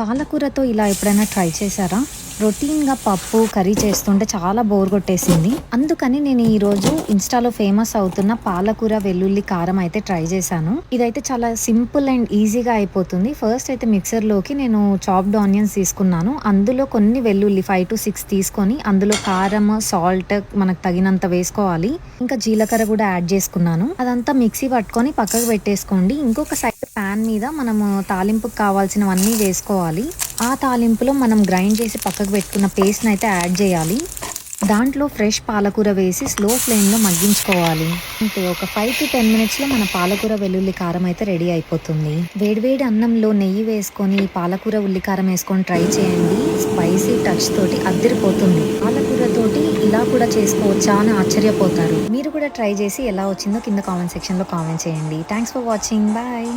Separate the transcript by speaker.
Speaker 1: పాలకూరతో ఇలా ఎప్పుడైనా ట్రై చేశారా? రొటీన్‌గా పప్పు, కర్రీ చేస్తుంటే చాలా బోర్ కొట్టేసింది. అందుకని నేను ఈరోజు ఇన్‌స్టాలో ఫేమస్ అవుతున్న పాలకూర, వెల్లుల్లి కారం అయితే ట్రై చేశాను. ఇదైతే చాలా సింపుల్ అండ్ ఈజీగా అయిపోతుంది. ఫస్ట్ అయితే మిక్సర్‌లోకి నేను చాప్డ్ ఆనియన్స్ తీసుకున్నాను. అందులో కొన్ని వెల్లుల్లి 5-6 తీసుకొని అందులో కారం, సాల్ట్ మనకు తగినంత వేసుకోవాలి. ఇంకా జీలకర్ర కూడా యాడ్ చేసుకున్నాను. అదంతా మిక్సీ పట్టుకొని పక్కకు పెట్టేసుకోండి. ఇంకొక సైడ్ పాన్ మీద మనము తాలింపుకి కావాల్సినవన్నీ వేసుకోవాలి. ఆ తాలింపులో మనం గ్రైండ్ చేసి పక్కకు పెట్టుకున్న పేస్ట్‌ని అయితే యాడ్ చేయాలి. దాంట్లో ఫ్రెష్ పాలకూర వేసి స్లో ఫ్లేమ్‌లో మగ్గించుకోవాలి. అంతే ఒక 5-10 మినిట్స్‌లో మన పాలకూర, వెల్లుల్లి కారం అయితే రెడీ అయిపోతుంది. వేడివేడి అన్నంలో నెయ్యి వేసుకొని ఈ పాలకూర, ఉల్లి కారం వేసుకొని ట్రై చేయండి. స్పైసీ టచ్ తోటి అద్దిరిపోతుంది. పాలకూరతోటి ఇలా కూడా చేసుకోవచ్చా అని ఆశ్చర్యపోతారు. మీరు కూడా ట్రై చేసి ఎలా వచ్చిందో కింద కామెంట్ సెక్షన్‌లో కామెంట్ చేయండి. Thanks for watching. బాయ్.